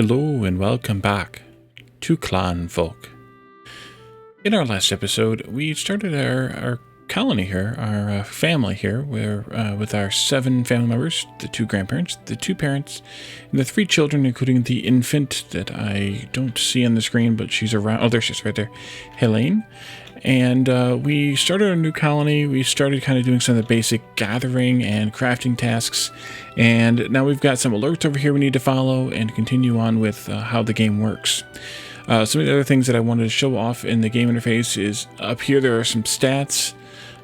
Hello and welcome back to Clanfolk. In our last episode, we started our colony here, our family here, where with our 7 family members, the 2 grandparents, the 2 parents, and the 3 children, including the infant that I don't see on the screen, but she's around. Oh, there she is, right there, Helene. And we started our new colony. We started kind of doing some of the basic gathering and crafting tasks. And now we've got some alerts over here we need to follow and continue on with how the game works. Some of the other things that I wanted to show off in the game interface is up here there are some stats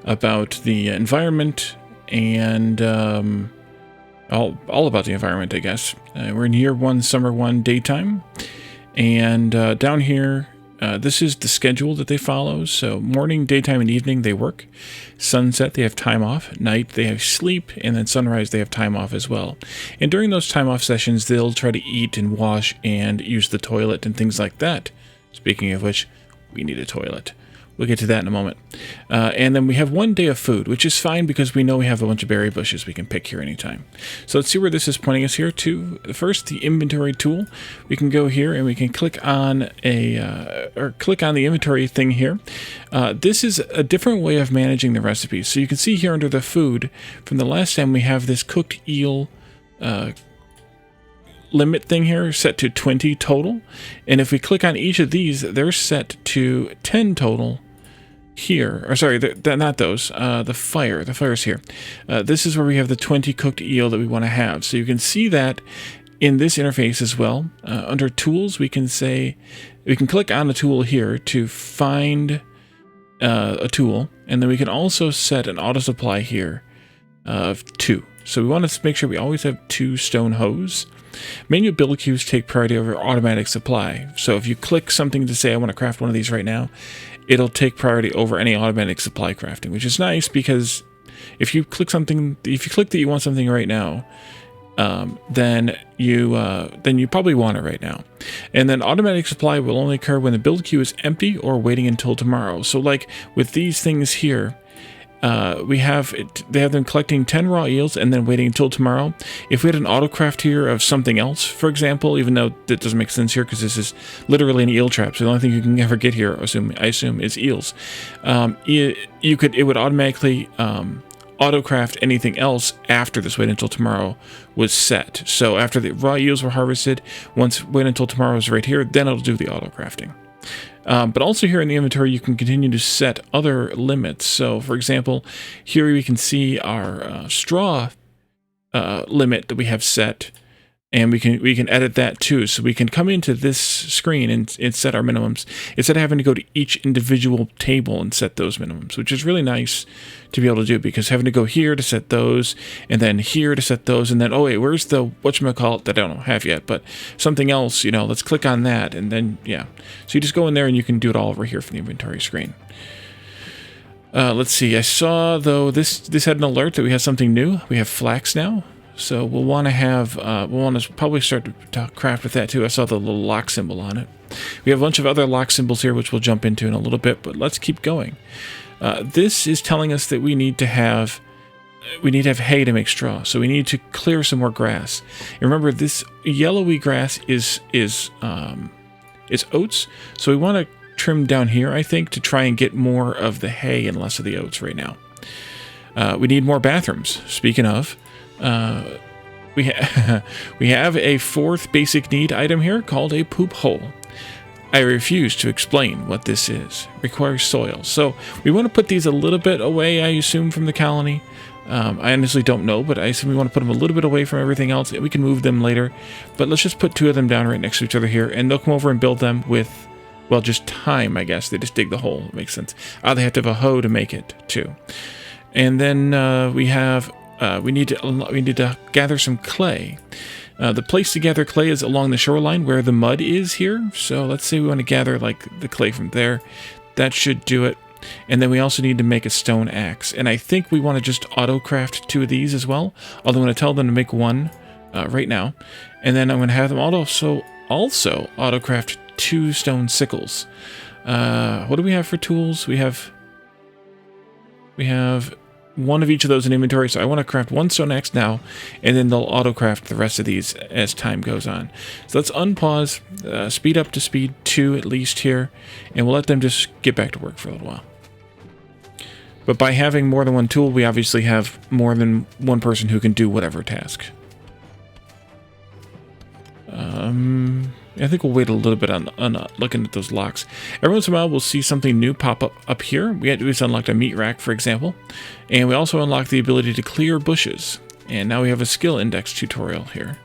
about the environment and all about the environment, I guess. We're in year 1, summer 1, daytime. And down here, this is the schedule that they follow. So morning, daytime, and evening they work. Sunset, they have time off. Night, they have sleep. And then sunrise, they have time off as well. And during those time off sessions, they'll try to eat and wash and use the toilet and things like that. Speaking of which, we need a toilet. We'll get to that in a moment. And then we have 1 day of food, which is fine because we know we have a bunch of berry bushes we can pick here anytime. So let's see where this is pointing us here to. First, the inventory tool. We can go here and we can click on click on the inventory thing here. This is a different way of managing the recipes. So you can see here under the food, from the last time we have this cooked eel limit thing here set to 20 total. And if we click on each of these, they're set to 10 total. Here, or sorry, not those, the fire's here. This is where we have the 20 cooked eel that we want to have. So you can see that in this interface as well. Under tools, we can click on a tool here to find a tool, and then we can also set an auto supply here of 2. So we want to make sure we always have 2 stone hoes. Manual build queues take priority over automatic supply. So if you click something to say I want to craft one of these right now, it'll take priority over any automatic supply crafting, which is nice because if you click that you want something right now, then you probably want it right now. And then automatic supply will only occur when the build queue is empty or waiting until tomorrow. So like with these things here, they have them collecting 10 raw eels and then waiting until tomorrow. If we had an autocraft here of something else, for example, even though that doesn't make sense here because this is literally an eel trap, so the only thing you can ever get here, I assume, is eels. It would automatically autocraft anything else after this wait until tomorrow was set. So after the raw eels were harvested, once wait until tomorrow is right here, then it'll do the autocrafting. But also here in the inventory, you can continue to set other limits. So, for example, here we can see our straw limit that we have set, and we can edit that too. So we can come into this screen and set our minimums instead of having to go to each individual table and set those minimums, which is really nice to be able to do because having to go here to set those and then here to set those and then, oh wait, where's the whatchamacallit that I don't have yet, but something else, let's click on that and then, yeah. So you just go in there and you can do it all over here from the inventory screen. Let's see, I saw though this had an alert that we have something new. We have flax now. So we'll want to probably start to craft with that too. I saw the little lock symbol on it. We have a bunch of other lock symbols here, which we'll jump into in a little bit, but let's keep going. This is telling us that we need to have hay to make straw. So we need to clear some more grass. And remember, this yellowy grass is oats. So we want to trim down here, I think, to try and get more of the hay and less of the oats right now. We need more bathrooms. Speaking of, we have a 4th basic need item here called a poop hole. I refuse to explain what this is. It requires soil. So we want to put these a little bit away, I assume, from the colony. I honestly don't know, but I assume we want to put them a little bit away from everything else. We can move them later, but let's just put 2 of them down right next to each other here, and they'll come over and build them with, well, just time, I guess. They just dig the hole. It makes sense. They have to have a hoe to make it, too. And then we need to gather some clay. The place to gather clay is along the shoreline where the mud is here. So let's say we want to gather like the clay from there. That should do it. And then we also need to make a stone axe. And I think we want to just auto-craft 2 of these as well. Although I'm going to tell them to make 1 right now. And then I'm going to have them also auto-craft 2 stone sickles. What do we have for tools? We have one of each of those in inventory, so I want to craft one stone axe now, and then they'll auto-craft the rest of these as time goes on. So let's unpause, speed up to speed 2 at least here, and we'll let them just get back to work for a little while. But by having more than one tool, we obviously have more than one person who can do whatever task. I think we'll wait a little bit on looking at those locks. Every once in a while, we'll see something new pop up here. We just unlocked a meat rack, for example. And we also unlocked the ability to clear bushes. And now we have a skill index tutorial here.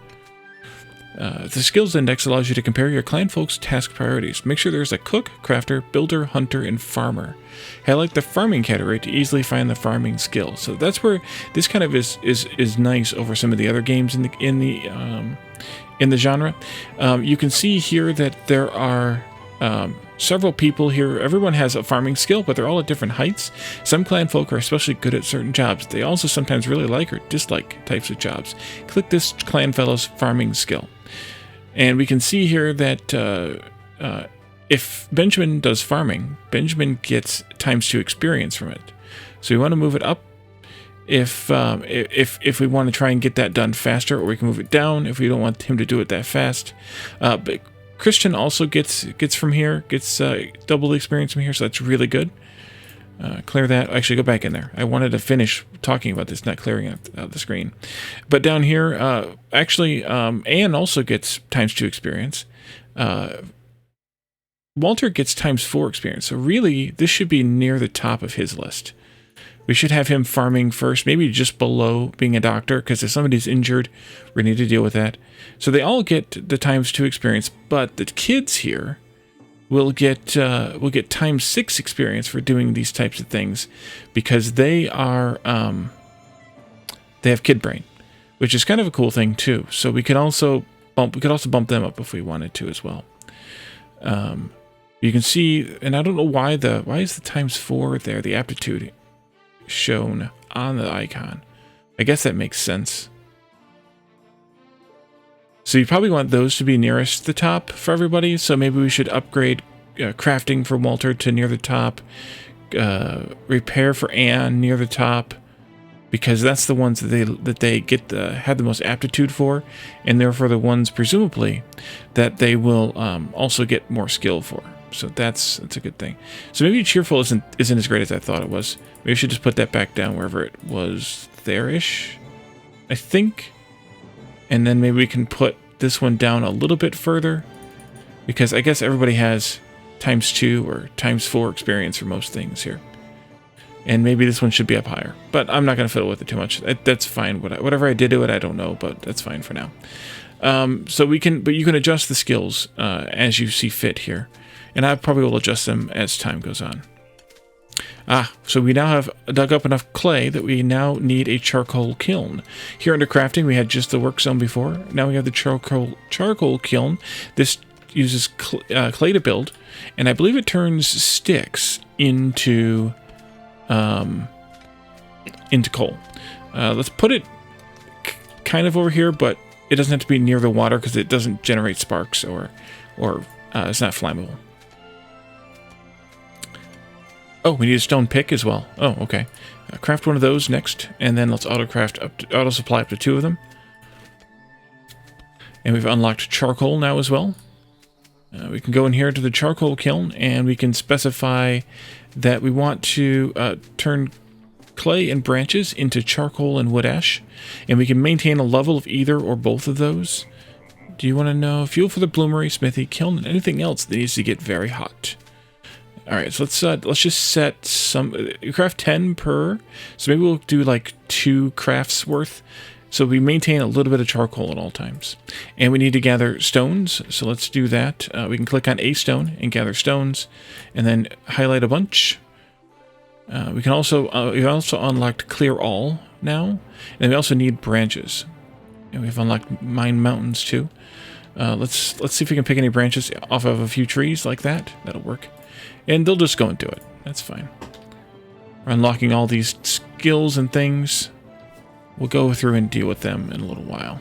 The skills index allows you to compare your Clanfolk's task priorities. Make sure there's a cook, crafter, builder, hunter, and farmer. Highlight the farming category to easily find the farming skill. So that's where this kind of is nice over some of the other games in the genre. You can see here that there are several people here. Everyone has a farming skill, but they're all at different heights. Some Clanfolk are especially good at certain jobs. They also sometimes really like or dislike types of jobs. Click this clan fellow's farming skill. And we can see here that if Benjamin does farming, Benjamin gets ×2 experience from it. So we want to move it up if we want to try and get that done faster, or we can move it down if we don't want him to do it that fast. But Christian also gets from here, double the experience from here, so that's really good. Clear that. Actually, go back in there. I wanted to finish talking about this, not clearing out the screen. But down here, Anne also gets ×2 experience. Walter gets ×4 experience. So really, this should be near the top of his list. We should have him farming first, maybe just below being a doctor, because if somebody's injured, we need to deal with that. So they all get the ×2 experience, but the kids here will get ×6 experience for doing these types of things, because they have kid brain, which is kind of a cool thing too. So we could also bump them up if we wanted to as well. You can see, and I don't know why is the ×4 there, the aptitude shown on the icon. I guess that makes sense. So you probably want those to be nearest the top for everybody. So maybe we should upgrade crafting for Walter to near the top, repair for Anne near the top, because that's the ones that they have the most aptitude for, and therefore the ones presumably that they will also get more skill for. So that's a good thing. So maybe cheerful isn't as great as I thought it was. Maybe we should just put that back down wherever it was there-ish, I think. And then maybe we can put this one down a little bit further, because I guess everybody has ×2 or ×4 experience for most things here. And maybe this one should be up higher, but I'm not going to fiddle with it too much. That's fine. Whatever I did to it, I don't know, but that's fine for now. So you can adjust the skills as you see fit here. And I probably will adjust them as time goes on. So we now have dug up enough clay that we now need a charcoal kiln. Here under crafting, we had just the work zone before. Now we have the charcoal kiln. This uses clay to build, and I believe it turns sticks into coal. Let's put it kind of over here, but it doesn't have to be near the water because it doesn't generate sparks or it's not flammable. Oh, we need a stone pick as well. Oh, okay. Craft one of those next, and then let's auto supply up to 2 of them. And we've unlocked charcoal now as well. We can go in here to the charcoal kiln, and we can specify that we want to turn clay and branches into charcoal and wood ash, and we can maintain a level of either or both of those. Do you want to know fuel for the bloomery, smithy, kiln, and anything else that needs to get very hot? All right, so let's just set some craft 10 per. So maybe we'll do like 2 crafts worth. So we maintain a little bit of charcoal at all times, and we need to gather stones. So let's do that. We can click on a stone and gather stones, and then highlight a bunch. We also unlocked clear all now, and we also need branches, and we've unlocked mine mountains too. Let's see if we can pick any branches off of a few trees like that. That'll work. And they'll just go and do it. That's fine. We're unlocking all these skills and things. We'll go through and deal with them in a little while.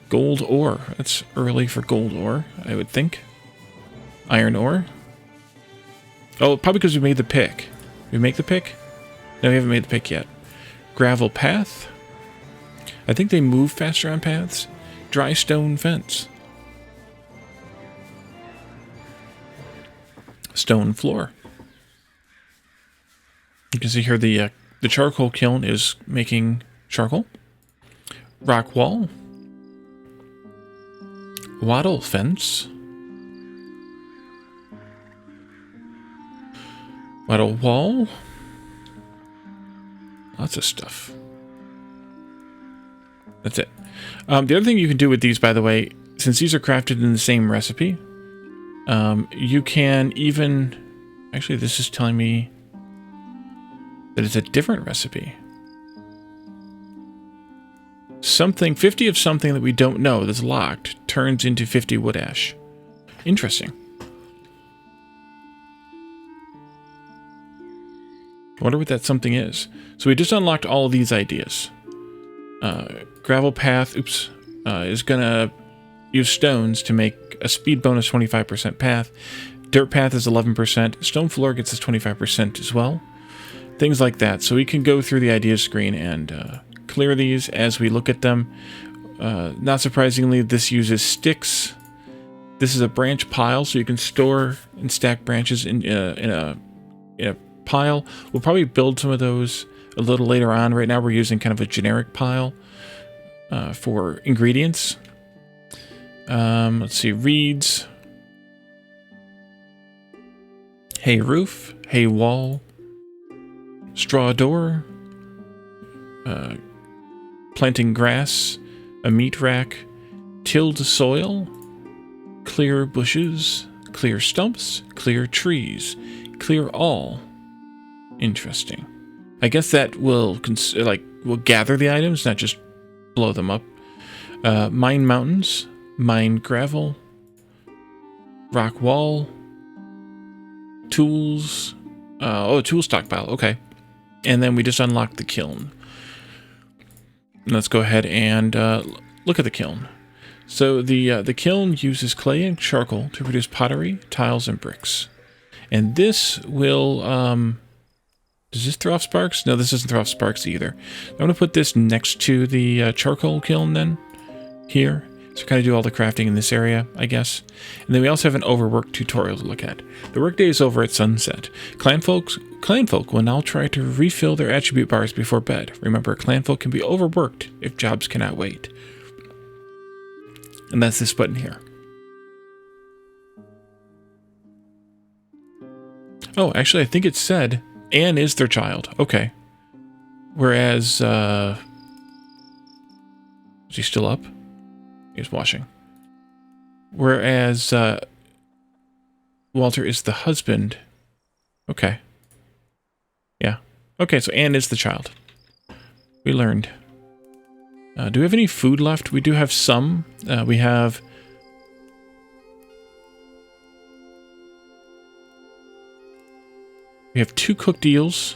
Gold ore. That's early for gold ore, I would think. Iron ore. Oh, probably because we made the pick. We make the pick? No, we haven't made the pick yet. Gravel path. I think they move faster on paths. Dry stone fence. Stone floor. You can see here the charcoal kiln is making charcoal. Rock wall. Wattle fence. Wattle wall. Lots of stuff. That's it. The other thing you can do with these, by the way, since these are crafted in the same recipe, you can even... Actually, this is telling me that it's a different recipe. Something, 50 of something that we don't know that's locked turns into 50 wood ash. Interesting. I wonder what that something is. So we just unlocked all of these ideas. Gravel path, is gonna use stones to make a speed bonus 25% path. Dirt path is 11%. Stone floor gets us 25% as well. Things like that. So we can go through the ideas screen and clear these as we look at them. Not surprisingly, this uses sticks. This is a branch pile, so you can store and stack branches in a pile. We'll probably build some of those a little later on. Right now we're using kind of a generic pile for ingredients. Let's see, reeds, hay roof, hay wall, straw door, planting grass, a meat rack, tilled soil, clear bushes, clear stumps, clear trees, clear all. Interesting. I guess that will will gather the items, not just blow them up. Mine mountains, mine gravel, rock wall, tools. Tool stockpile. Okay, and then we just unlocked the kiln. Let's go ahead and look at the kiln. So the kiln uses clay and charcoal to produce pottery, tiles, and bricks. And this will... does this throw off sparks? No, this doesn't throw off sparks either. I'm going to put this next to the charcoal kiln then, here. So kind of do all the crafting in this area, I guess. And then we also have an overworked tutorial to look at. The workday is over at sunset. Clanfolk will now try to refill their attribute bars before bed. Remember, Clanfolk can be overworked if jobs cannot wait. And that's this button here. Oh, actually, I think it said Anne is their child. Okay. Whereas, is he still up? He's washing. Whereas, Walter is the husband. Okay. Yeah. Okay, so Anne is the child. We learned. Do we have any food left? We do have some. We have... We have 2 cooked eels.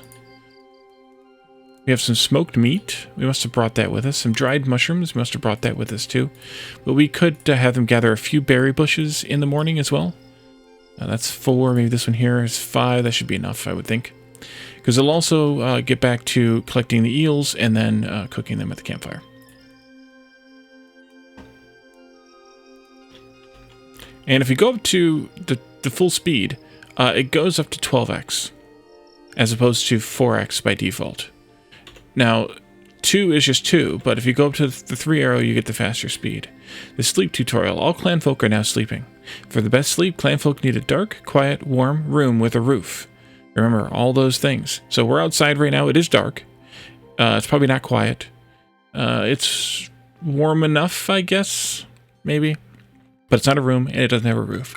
We have some smoked meat. We must have brought that with us. Some dried mushrooms. We must have brought that with us too. But we could have them gather a few berry bushes in the morning as well. That's 4. Maybe this one here is 5. That should be enough, I would think. Because they'll also get back to collecting the eels and then cooking them at the campfire. And if we go up to the full speed, it goes up to 12x. As opposed to 4x by default. Now, 2 is just 2, but if you go up to the 3 arrow, you get the faster speed. The sleep tutorial. All Clanfolk are now sleeping. For the best sleep, Clanfolk need a dark, quiet, warm room with a roof. Remember, all those things. So we're outside right now. It is dark. It's probably not quiet. It's warm enough, I guess. Maybe. But it's not a room, and it doesn't have a roof.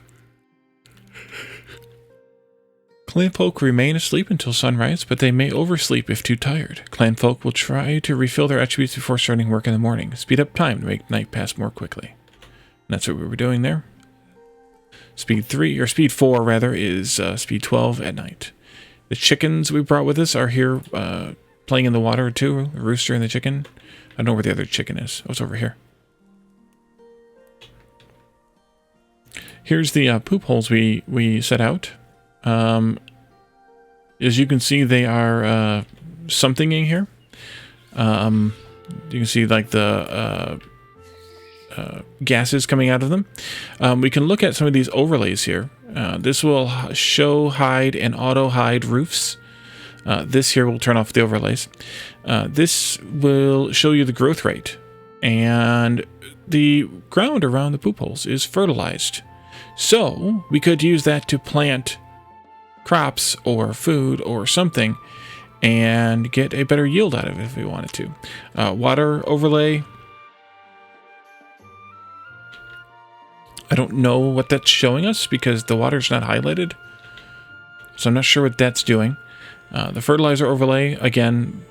Clanfolk remain asleep until sunrise, but they may oversleep if too tired. Clanfolk will try to refill their attributes before starting work in the morning. Speed up time to make night pass more quickly. And that's what we were doing there. Speed 3, or speed 4 rather, is speed 12 at night. The chickens we brought with us are here playing in the water too. The rooster and the chicken. I don't know where the other chicken is. Oh, it's over here. Here's the poop holes we set out. As you can see, they are something in here. You can see like the gases coming out of them. We can look at some of these overlays here. This will show, hide, and auto hide roofs. This here will turn off the overlays. This will show you the growth rate, and the ground around the poop holes is fertilized. So we could use that to plant crops or food or something and get a better yield out of it if we wanted to. Water overlay. I don't know what that's showing us because the water's not highlighted. So I'm not sure what that's doing. The fertilizer overlay, again,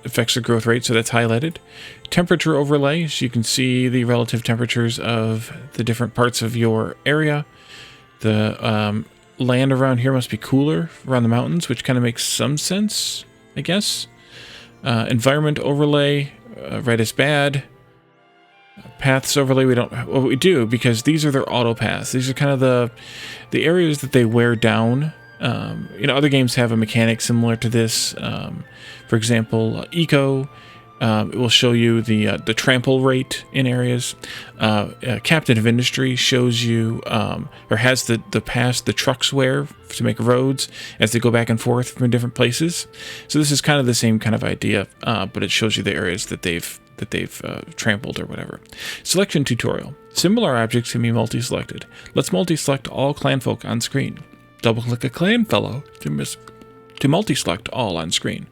affects the growth rate, so that's highlighted. Temperature overlay, so you can see the relative temperatures of the different parts of your area. The land around here must be cooler around the mountains, which kind of makes some sense, I guess. Environment overlay, red is bad. Paths overlay, well, we do, because these are their auto paths. These are kind of the areas that they wear down. Other games have a mechanic similar to this. For example, Eco, it will show you the trample rate in areas. Captain of Industry shows you, or has the paths the trucks wear to make roads as they go back and forth from different places. So this is kind of the same kind of idea, but it shows you the areas that they've trampled or whatever. Selection tutorial. Similar objects can be multi-selected. Let's multi-select all Clanfolk on screen. Double-click a clan fellow to multi-select all on screen.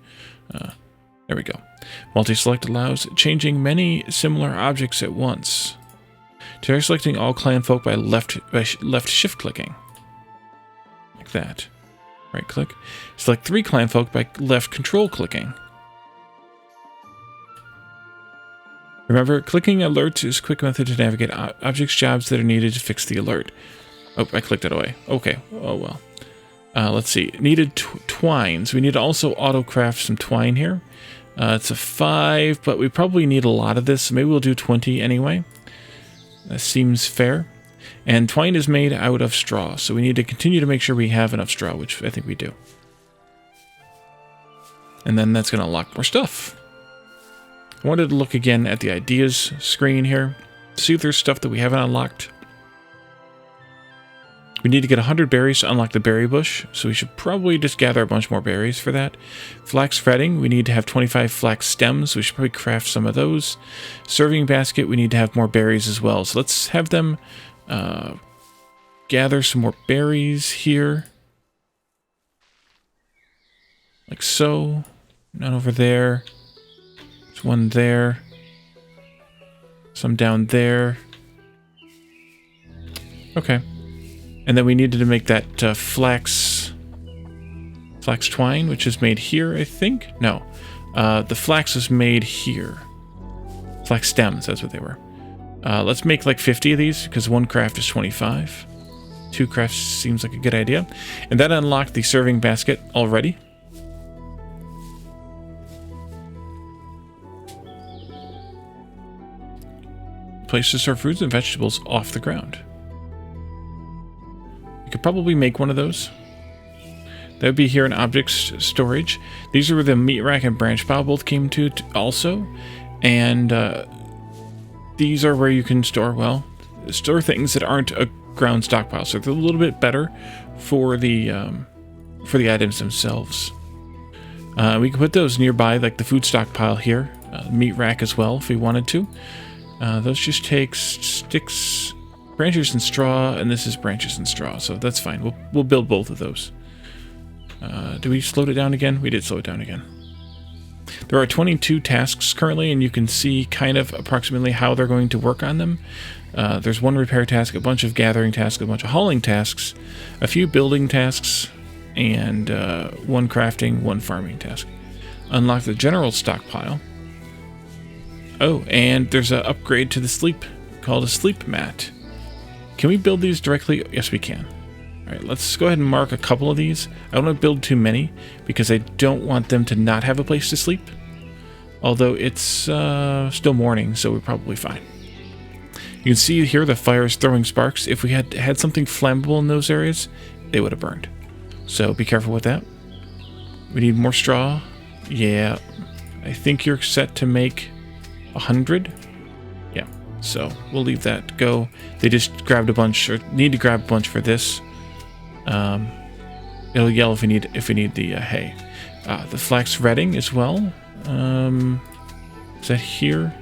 There we go. Multi-select allows changing many similar objects at once. Try selecting all Clanfolk by left shift-clicking. Like that. Right-click. Select 3 Clanfolk by left control-clicking. Remember, clicking alerts is a quick method to navigate objects jobs that are needed to fix the alert. Oh, I clicked it away. Okay. Oh, well. Let's see. Needed twines. We need to also auto-craft some twine here. It's a 5, but we probably need a lot of this, so maybe we'll do 20 anyway. That seems fair. And twine is made out of straw, so we need to continue to make sure we have enough straw, which I think we do. And then that's going to unlock more stuff. I wanted to look again at the ideas screen here to see if there's stuff that we haven't unlocked. We need to get 100 berries to unlock the berry bush, so we should probably just gather a bunch more berries for that. Flax fretting, we need to have 25 flax stems, so we should probably craft some of those. Serving basket, we need to have more berries as well, so let's have them gather some more berries here. Like so. None over there. There's one there. Some down there. Okay. And then we needed to make that flax twine, which is made here, I think. No, the flax was made here. Flax stems, that's what they were. Let's make like 50 of these, because one craft is 25. 2 crafts seems like a good idea. And that unlocked the serving basket already. Place to serve fruits and vegetables off the ground. You could probably make one of those. That would be here in objects storage. These are where the meat rack and branch pile both came to also. And these are where you can store, well, store things that aren't a ground stockpile. So they're a little bit better for the items themselves. We can put those nearby, like the food stockpile here. Meat rack as well, if we wanted to. Those just take sticks, branches and straw, and this is branches and straw, so that's fine. We'll build both of those. Do we slow it down again? We did slow it down again. There are 22 tasks currently, and you can see kind of approximately how they're going to work on them. There's one repair task, a bunch of gathering tasks, a bunch of hauling tasks, a few building tasks, and one crafting, one farming task. Unlock the general stockpile. Oh, and there's an upgrade to the sleep called a sleep mat. Can we build these directly? Yes, we can. All right, let's go ahead and mark a couple of these. I don't want to build too many because I don't want them to not have a place to sleep. Although it's still morning, so we're probably fine. You can see here the fire is throwing sparks. If we had something flammable in those areas, they would have burned. So be careful with that. We need more straw. Yeah, I think you're set to make 100. Yeah, so we'll leave that go. They just grabbed a bunch, or need to grab a bunch for this. It'll yell if we need the hay. The flax redding as well. Is that here?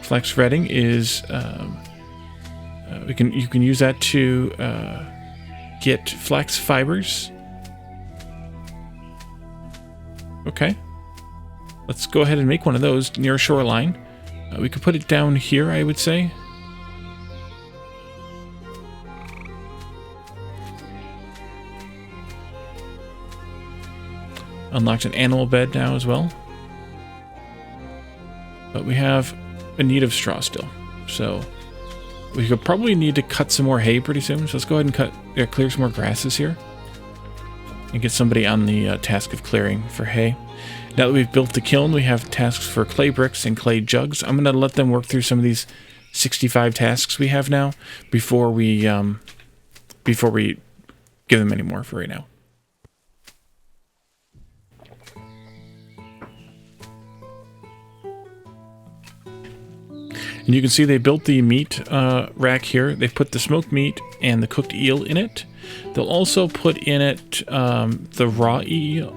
Flax redding is you can use that to get flax fibers. Okay, let's go ahead and make one of those near a shoreline. We could put it down here, I would say. Unlocked an animal bed now as well. But we have a need of straw still. So we could probably need to cut some more hay pretty soon. So let's go ahead and clear some more grasses here. And get somebody on the task of clearing for hay. Now that we've built the kiln, we have tasks for clay bricks and clay jugs. I'm going to let them work through some of these 65 tasks we have now before we give them any more for right now. And you can see they built the meat rack here. They put the smoked meat and the cooked eel in it. They'll also put in it the raw eel.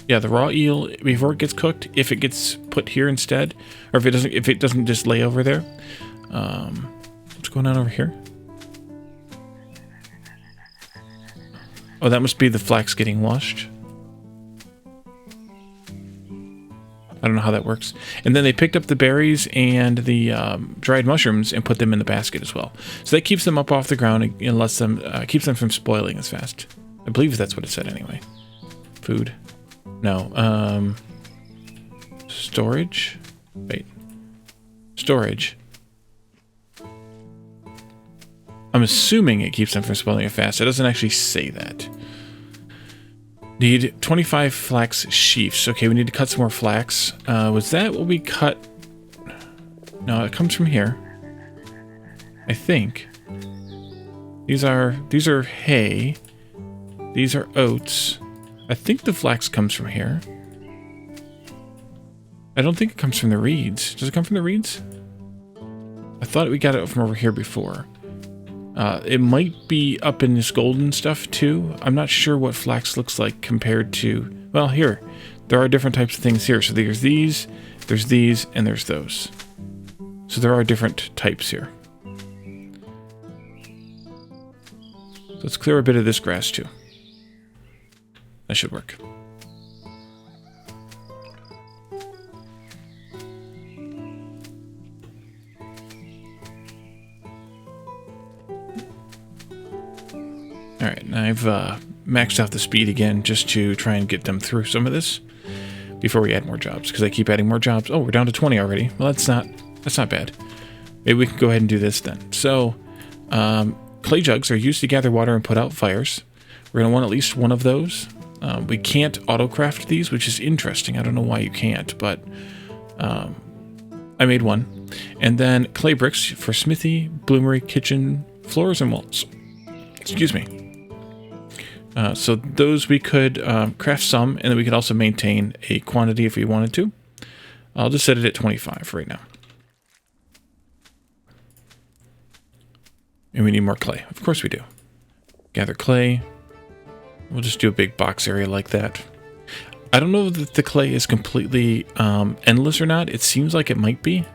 The raw eel before it gets cooked. If it gets put here instead, or if it doesn't just lay over there. What's going on over here? Oh, that must be the flax getting washed. I don't know how that works. And then they picked up the berries and the dried mushrooms and put them in the basket as well. So that keeps them up off the ground and lets them keeps them from spoiling as fast. I believe that's what it said anyway. Food. No. Storage. Wait. Storage. I'm assuming it keeps them from spoiling it fast. It doesn't actually say that. Need 25 flax sheafs. Okay, we need to cut some more flax. Was that what we cut? No, it comes from here. I think. These are hay. These are oats. I think the flax comes from here. I don't think it comes from the reeds. Does it come from the reeds? I thought we got it from over here before. It might be up in this golden stuff too. I'm not sure what flax looks like compared to... Well, here. There are different types of things here. So there's these, and there's those. So there are different types here. So let's clear a bit of this grass too. That should work. Alright, and I've maxed out the speed again just to try and get them through some of this before we add more jobs, because I keep adding more jobs. Oh, we're down to 20 already. Well, that's not bad. Maybe we can go ahead and do this then. So, clay jugs are used to gather water and put out fires. We're going to want at least one of those. We can't auto-craft these, which is interesting. I don't know why you can't, but I made one. And then clay bricks for smithy, bloomery, kitchen, floors, and walls. Excuse me. So those we could craft some, and then we could also maintain a quantity if we wanted to. I'll just set it at 25 right now. And we need more clay. Of course we do. Gather clay. We'll just do a big box area like that. I don't know if the clay is completely endless or not. It seems like it might be.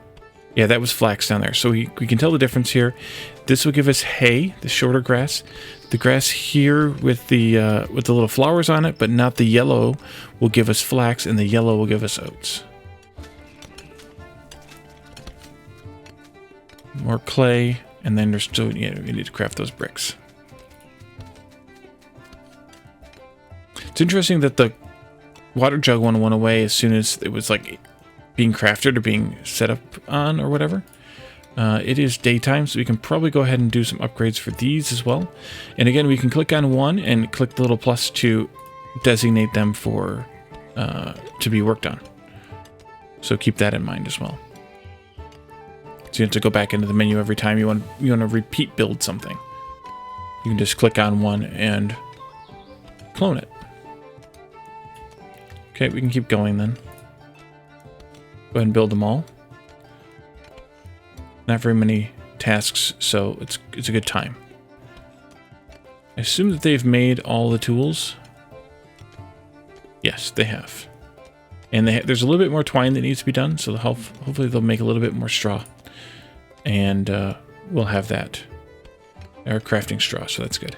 Yeah, that was flax down there. So we can tell the difference here. This will give us hay, the shorter grass. The grass here with the little flowers on it, but not the yellow, will give us flax, and the yellow will give us oats. More clay, and then there's still, we need to craft those bricks. It's interesting that the water jug one went away as soon as it was like being crafted or being set up on or whatever. It is daytime, so we can probably go ahead and do some upgrades for these as well. And again, we can click on one and click the little plus to designate them for to be worked on. So keep that in mind as well. So you have to go back into the menu every time you want to repeat build something. You can just click on one and clone it. Okay, we can keep going then. Go ahead and build them all. Not very many tasks, so it's a good time. I assume that they've made all the tools. Yes, they have. And there's a little bit more twine that needs to be done, so hopefully they'll make a little bit more straw. And we'll have that. Our crafting straw, so that's good.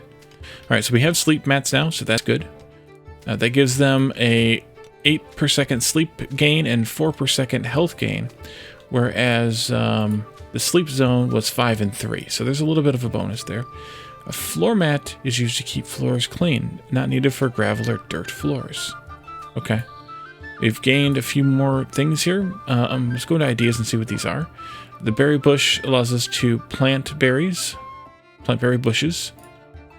Alright, so we have sleep mats now, so that's good. That gives them a 8 per second sleep gain and 4 per second health gain, whereas the sleep zone was 5 and 3, so there's a little bit of a bonus there. A floor mat is used to keep floors clean, not needed for gravel or dirt floors. Okay. We've gained a few more things here. Let's go to ideas and see what these are. The berry bush allows us to plant berries, plant berry bushes.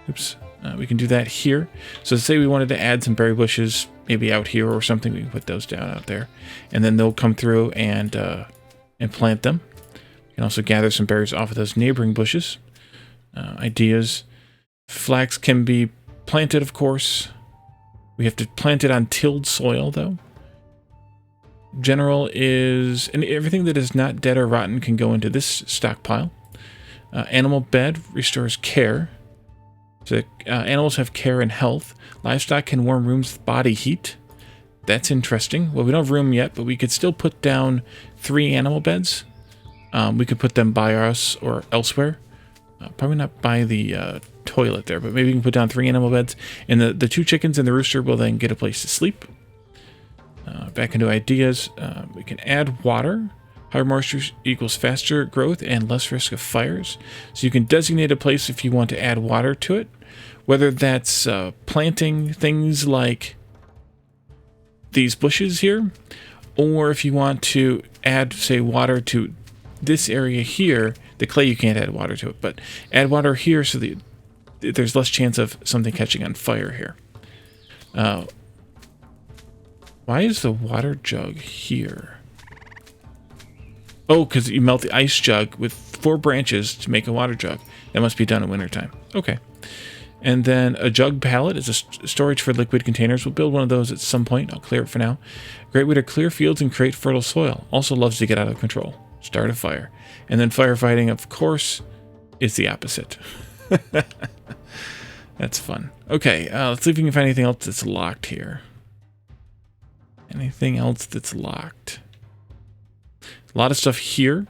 Oops. We can do that here. So say we wanted to add some berry bushes, maybe out here or something, we can put those down out there. And then they'll come through and plant them. You can also gather some berries off of those neighboring bushes. Ideas. Flax can be planted, of course. We have to plant it on tilled soil, though. General is... and everything that is not dead or rotten can go into this stockpile. Animal bed restores care. So animals have care and health. Livestock can warm rooms with body heat. That's interesting. Well, we don't have room yet, but we could still put down 3 animal beds. We could put them by us or elsewhere. Probably not by the toilet there, but maybe we can put down 3 animal beds. And the 2 chickens and the rooster will then get a place to sleep. Back into ideas. We can add water. Higher moisture equals faster growth and less risk of fires. So you can designate a place if you want to add water to it. Whether that's planting things like these bushes here, or if you want to add, say, water to this area here. The clay, you can't add water to it, but add water here so that there's less chance of something catching on fire here. Why is the water jug here? Oh, because you melt the ice jug with 4 branches to make a water jug. That must be done in wintertime. Okay. And then a jug pallet is a storage for liquid containers. We'll build one of those at some point. I'll clear it for now. Great way to clear fields and create fertile soil. Also loves to get out of control. Start a fire. And then firefighting, of course, is the opposite. That's fun. Okay, let's see if we can find anything else that's locked here. Anything else that's locked? A lot of stuff here.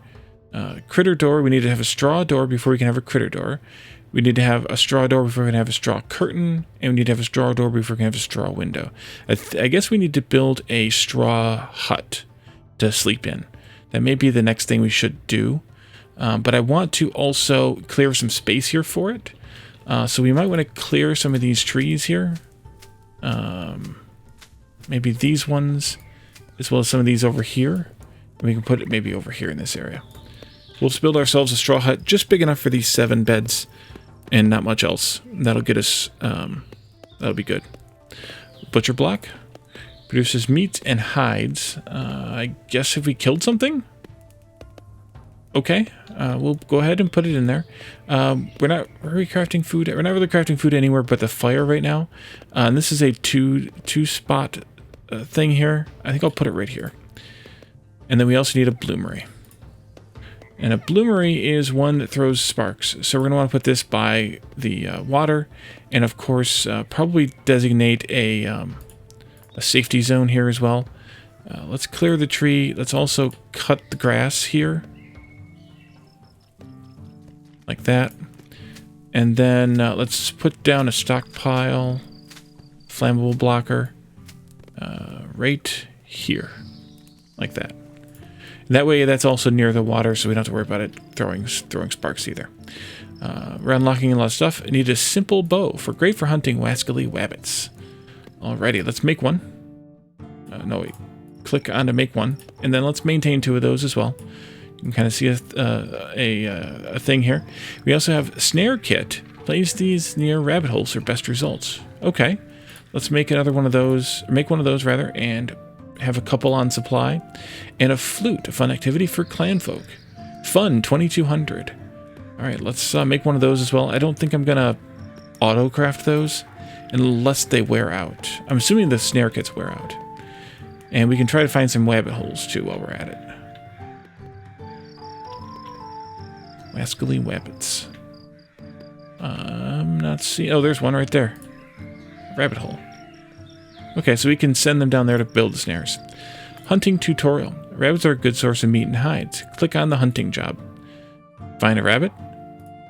Critter door, we need to have a straw door before we can have a critter door. We need to have a straw door before we can have a straw curtain. And we need to have a straw door before we can have a straw window. I guess we need to build a straw hut to sleep in. That may be the next thing we should do. But I want to also clear some space here for it. So we might want to clear some of these trees here. Maybe these ones, as well as some of these over here. And we can put it maybe over here in this area. We'll just build ourselves a straw hut just big enough for these 7 beds and not much else. That'll get us, that'll be good. Butcher block produces meat and hides. I guess if we killed something? Okay, we'll go ahead and put it in there. Where are we crafting food? We're not really crafting food anywhere but the fire right now. And this is a two spot thing here. I think I'll put it right here. And then we also need a bloomery. And a bloomery is one that throws sparks. So we're going to want to put this by the water. And of course, probably designate a safety zone here as well. Let's clear the tree. Let's also cut the grass here. Like that. And then let's put down a stockpile. Flammable blocker. Right here. Like that. That way, that's also near the water, so we don't have to worry about it throwing sparks either. We're unlocking a lot of stuff. I need a simple bow great for hunting wascally wabbits. Alrighty, let's make one. No, wait. Click on to make one, and then let's maintain 2 of those as well. You can kind of see a thing here. We also have snare kit. Place these near rabbit holes for best results. Okay, let's make another one of those. Or make one of those rather, and have a couple on supply. And a flute, a fun activity for Clanfolk. Fun, 2200. All right, let's make one of those as well. I don't think I'm gonna auto craft those unless they wear out. I'm assuming the snare kits wear out. And we can try to find some rabbit holes too while we're at it. Rascally wabbits. I'm not seeing... Oh, there's one right there. Rabbit hole. Okay, so we can send them down there to build the snares. Hunting tutorial. Rabbits are a good source of meat and hides. Click on the hunting job. Find a rabbit.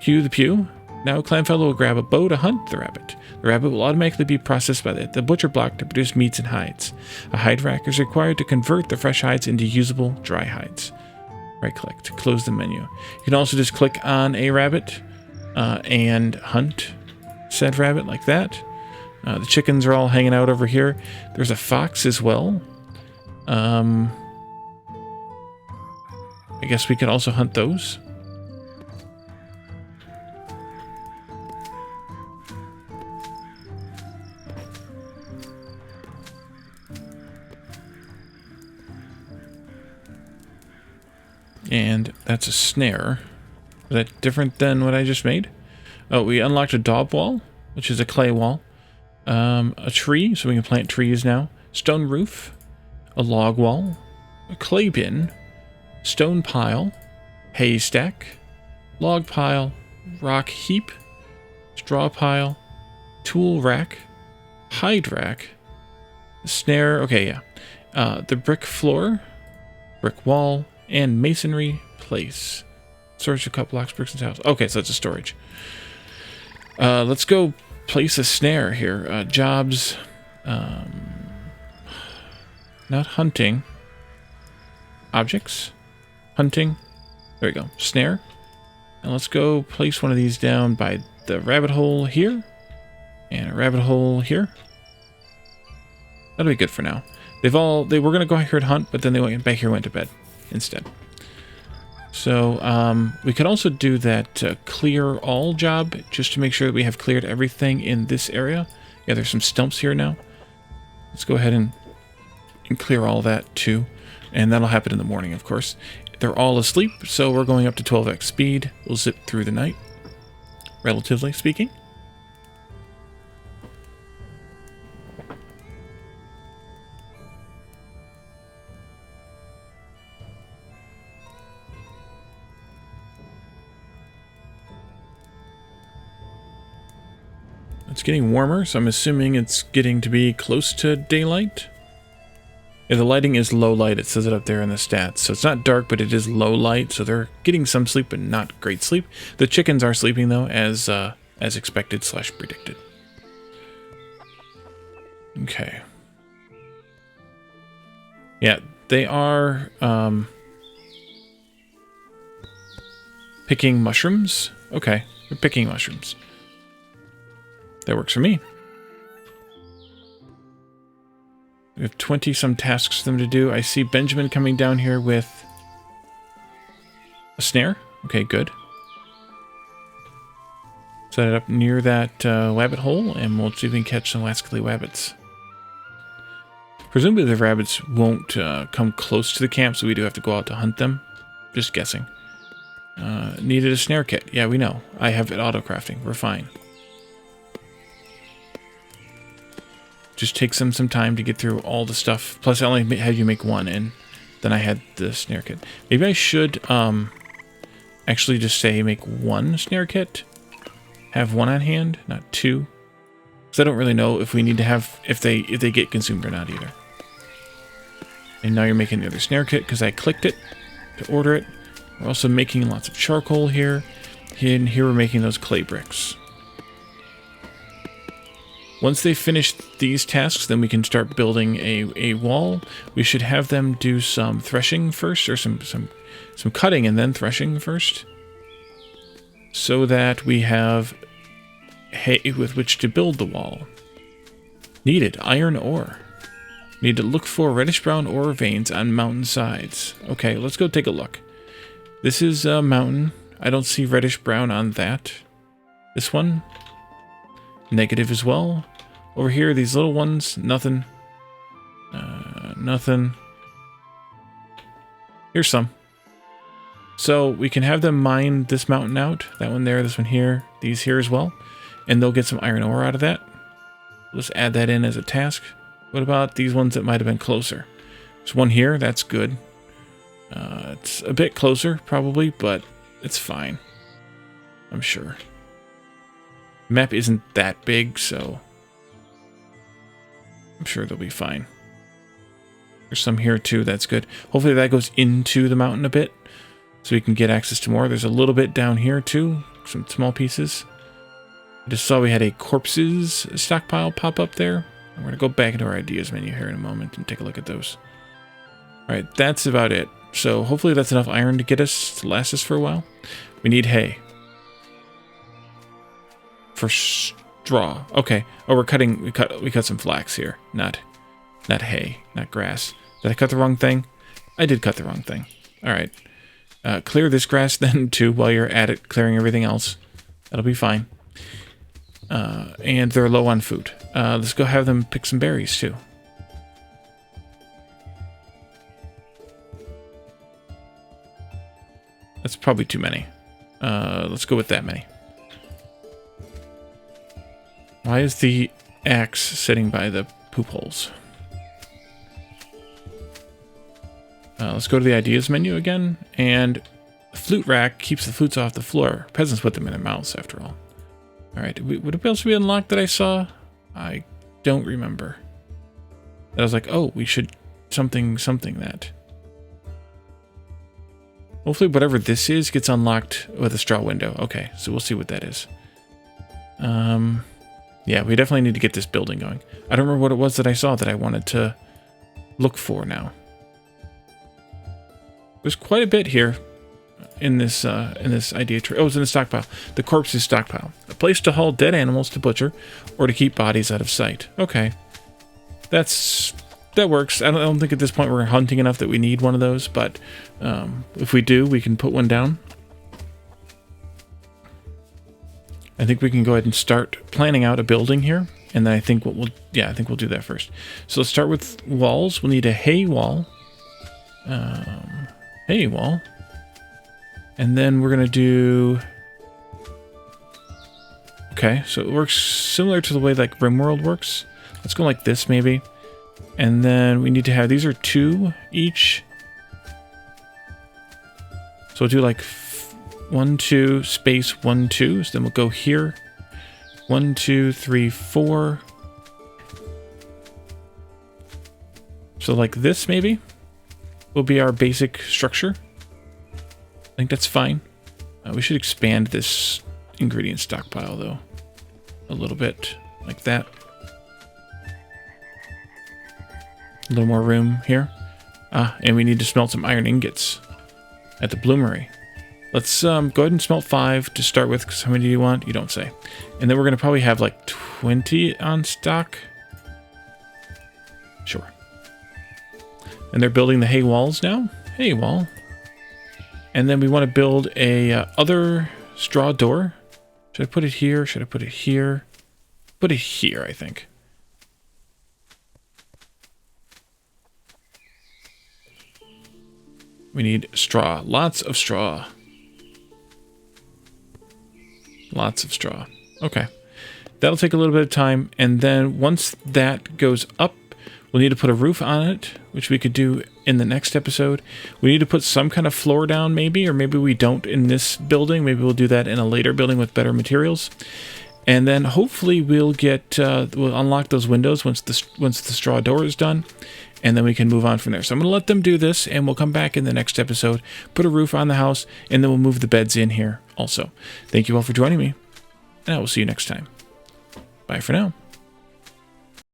Cue the pew. Now Clanfolk will grab a bow to hunt the rabbit. The rabbit will automatically be processed by the butcher block to produce meats and hides. A hide rack is required to convert the fresh hides into usable dry hides. Right-click to close the menu. You can also just click on a rabbit and hunt said rabbit like that. The chickens are all hanging out over here. There's a fox as well. I guess we could also hunt those. And that's a snare. Is that different than what I just made? Oh, we unlocked a daub wall, which is a clay wall. A tree, so we can plant trees now. Stone roof. A log wall. A clay bin. Stone pile. Haystack. Log pile. Rock heap. Straw pile. Tool rack. Hide rack. Snare. Okay, yeah. The brick floor. Brick wall. And masonry place. Storage of cut blocks, bricks, and tiles. Okay, so that's a storage. Let's go place a snare here. Jobs. Not hunting. Objects. Hunting. There we go. Snare. And let's go place one of these down by the rabbit hole here. And a rabbit hole here. That'll be good for now. They were going to go here and hunt, but then they went back here and went to bed instead. So we could also do that clear all job just to make sure that we have cleared everything in this area. Yeah, there's some stumps here now. Let's go ahead and clear all that too. And that'll happen in the morning, of course. They're all asleep, so we're going up to 12x speed. We'll zip through the night, relatively speaking. It's getting warmer, so I'm assuming it's getting to be close to daylight. Yeah, the lighting is low light. It says it up there in the stats. So it's not dark, but it is low light. So they're getting some sleep, but not great sleep. The chickens are sleeping, though, as expected / predicted. Okay. Yeah, they are picking mushrooms. Okay, they're picking mushrooms. That works for me. We have 20-some tasks for them to do. I see Benjamin coming down here with a snare. Okay, good. Set it up near that wabbit hole, and we'll see if we can catch some rascally wabbits. Presumably the rabbits won't come close to the camp, so we do have to go out to hunt them. Just guessing. Needed a snare kit. Yeah, we know. I have it auto-crafting. We're fine. Just takes them some time to get through all the stuff. Plus, I only had you make one, and then I had the snare kit. Maybe I should actually just say make one snare kit. Have one on hand, not two. Because I don't really know if we need to have if they get consumed or not either. And now you're making the other snare kit because I clicked it to order it. We're also making lots of charcoal here. And here we're making those clay bricks. Once they finish these tasks, then we can start building a wall. We should have them do some threshing first, or some cutting and then threshing first, so that we have hay with which to build the wall. Needed iron ore. Need to look for reddish brown ore veins on mountain sides. Okay, let's go take a look. This is a mountain. I don't see reddish brown on that. This one, negative as well. Over here, these little ones, nothing. Nothing. Here's some. So we can have them mine this mountain out. That one there, this one here, these here as well. And they'll get some iron ore out of that. Let's add that in as a task. What about these ones that might have been closer? There's one here. That's good. It's a bit closer, probably, but it's fine. I'm sure. The map isn't that big, so I'm sure they'll be fine. There's some here, too. That's good. Hopefully that goes into the mountain a bit, so we can get access to more. There's a little bit down here, too. Some small pieces. I just saw we had a corpses stockpile pop up there. I'm going to go back into our ideas menu here in a moment and take a look at those. Alright, that's about it. So hopefully that's enough iron to get us, to last us for a while. We need hay. For straw. Okay. Oh, we cut some flax here. Not hay, not grass. Did I cut the wrong thing? I did cut the wrong thing. Alright. Clear this grass then, too, while you're at it, clearing everything else. That'll be fine. And they're low on food. Let's go have them pick some berries, too. That's probably too many. Let's go with that many. Why is the axe sitting by the poop holes? Let's go to the ideas menu again, and the flute rack keeps the flutes off the floor. Peasants put them in their mouths, after all. Alright, would it else be unlocked that I saw? I don't remember. I was like, oh, we should something that. Hopefully whatever this is gets unlocked with a straw window. Okay, so we'll see what that is. Yeah, we definitely need to get this building going. I don't remember what it was that I saw that I wanted to look for now. There's quite a bit here in this idea tree. Oh, it's in the stockpile. The corpses stockpile. A place to haul dead animals to butcher or to keep bodies out of sight. Okay. That works. I don't think at this point we're hunting enough that we need one of those, but if we do, we can put one down. I think we can go ahead and start planning out a building here, and then I think we'll do that first. So let's start with walls. We'll need a hay wall. Hay wall. And then we're going to do... Okay, so it works similar to the way like RimWorld works. Let's go like this maybe. And then we need to have... These are 2 each. So we'll do like 1, 2, space 1, 2. So then we'll go here. 1, 2, 3, 4. So like this maybe will be our basic structure. I think that's fine. We should expand this ingredient stockpile though a little bit, like that. A little more room here. And we need to smelt some iron ingots at the bloomery. Let's go ahead and smelt 5 to start with, because how many do you want? You don't say. And then we're going to probably have like 20 on stock. Sure. And they're building the hay walls now. Hay wall. And then we want to build a other straw door. Should I put it here? Should I put it here? Put it here, I think. We need straw. Lots of straw. Lots of straw. Okay. That'll take a little bit of time. And then once that goes up, we'll need to put a roof on it, which we could do in the next episode. We need to put some kind of floor down maybe, or maybe we don't in this building. Maybe we'll do that in a later building with better materials. And then hopefully we'll get, we'll unlock those windows once the straw door is done. And then we can move on from there. So I'm going to let them do this, and we'll come back in the next episode, put a roof on the house, and then we'll move the beds in here also. Thank you all for joining me, and I will see you next time. Bye for now.